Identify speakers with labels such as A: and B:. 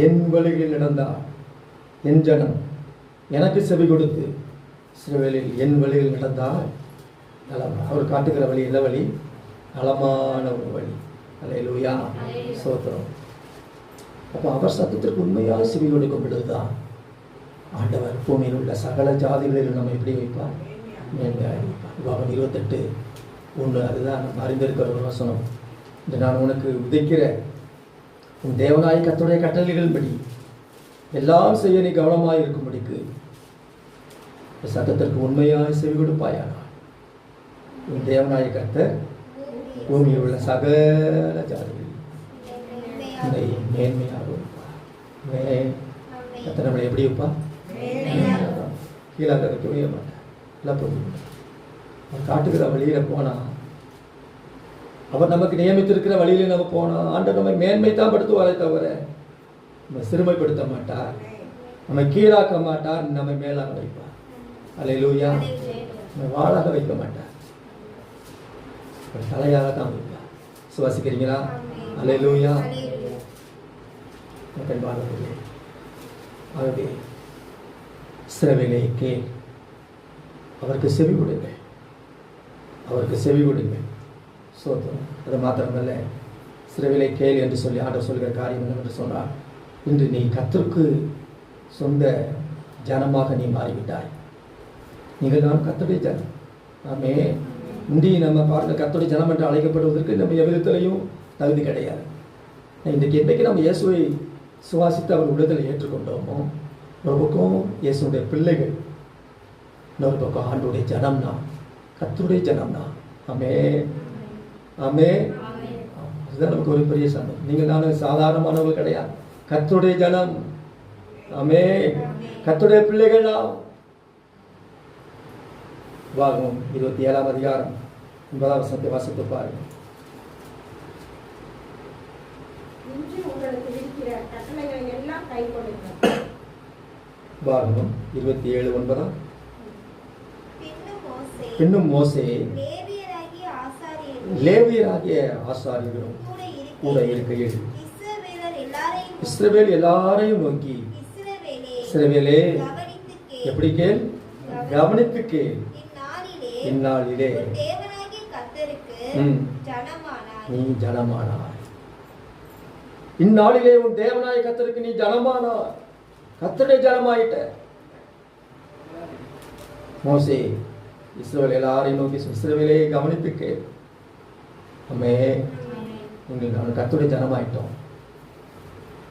A: என் வழிகளில் நடந்தார் என் ஜனம் எனக்கு செவி கொடுத்து இஸ்ரவேலில் என் வழியில் நடந்தால் நலம். அவர் காட்டுகிற வழி எந்த வழி? நலமான ஒரு வழி. அல்லேலூயா, ஸ்தோத்திரம். அப்போ அவர் சத்தத்திற்கு உண்மையாக செவி கொடுக்கும் பொழுதுதான் ஆண்டவர் பூமியில் உள்ள சகல ஜாதிகளில் நம்ம எப்படி வைப்பார்? மேன்மையாக வைப்பார். விவாகம் 28:1 அதுதான் நம்ம அறிந்திருக்கிற ஒரு வசனம். இந்த நான் உனக்கு விதைக்கிற உன் தேவனாய் கர்த்தருடைய கட்டளைகளின்படி எல்லாம் செய்ய நீ கவனமாக இருக்கும்படிக்கு சத்தத்திற்கு உண்மையாக செவி கொடுப்பாயானால் உன் தேவனாய கர்த்தர் பூமியில் உள்ள சகல ஜாதிகளில் உன்னை மேன்மையாக வைப்பார். கர்த்தர் நம்மளை எப்படி வைப்பார்? கீழாக வைக்கவே மாட்டார். எல்லாம் அவர் காட்டுகிற வழியில் போனால், அவர் நமக்கு நியமித்திருக்கிற வழியில் நம்ம போனோம். ஆண்டவர் நம்மை மேன்மை தான் படுத்துவாரே தவிர நம்ம சிறுமைப்படுத்த மாட்டார், நம்மை கீழாக்க மாட்டார், நம்மை மேலாக வைப்பார். அல்லேலூயா, நம்மை வாழாக வைக்க மாட்டார், தலையாக தான் வைப்பார். சுவாசிக்கிறீங்களா? அல்லேலூயா. ஆகவே இஸ்ரவேலே கேள், அவருக்கு செவி கொடுங்க, அவருக்கு செவி கொடுங்க. சோத்திரம். அது மாத்திரமல்ல, இஸ்ரவேலை கேள் என்று சொல்லி ஆண்டவர் சொல்கிற காரியம் என்னவென்று சொன்னார், இன்று நீ கர்த்தருக்கு சொந்த ஜனமாக நீ மாறிவிட்டாய். நீங்கள் நான் கர்த்தருடைய ஜனம். ஆமே. இன்றி நம்ம பாருங்க, கர்த்தருடைய ஜனம் என்று அழைக்கப்படுவதற்கு நம்ம எவ்விதத்திலையும் தகுதி கிடையாது. இன்றைக்கு என்றைக்கு நம்ம இயேசுவை சுவாசித்து அவர் உள்ளத்தில் ஏற்றுக்கொண்டோமோ, ஒரு பக்கம் இயேசுடைய பிள்ளைகள், இன்னொரு பக்கம் ஆண்டுடைய ஜனம்னா, கர்த்தருடைய ஜனம்னா. ஆமே, ஆமே. அதுதான் நமக்கு ஒரு பெரிய சந்தோஷம். நீங்கள் நானும் சாதாரணமானவர்கள் கிடையாது, கர்த்தருடைய ஜனம். ஆமே, கர்த்தருடைய பிள்ளைகள் நாம். வாகம் 27:9 வாசித்து பாருங்கள். வாகம் 27:9. பின்னும் மோசே லேவியராகிய ஆசாரியர்களும் கூட இருக்கையில் இஸ்ரவேல் எல்லாரையும் நோக்கி, இஸ்ரவேலே எப்படி கேள், கவனித்து கேள், இந்நாளிலே நீ ஜனமானாய். இந்நாளிலே உன் தேவனாய கர்த்தருக்கு நீ ஜனமானாய். கர்த்தருடைய ஜனமாயிட்ட. மோசே இஸ்ரவேல் எல்லாரையும் நோக்கி, இஸ்ரவேலே கவனித்து கேள். ஆமே, நான் கர்த்தருடைய ஜனமாயிட்டோம்.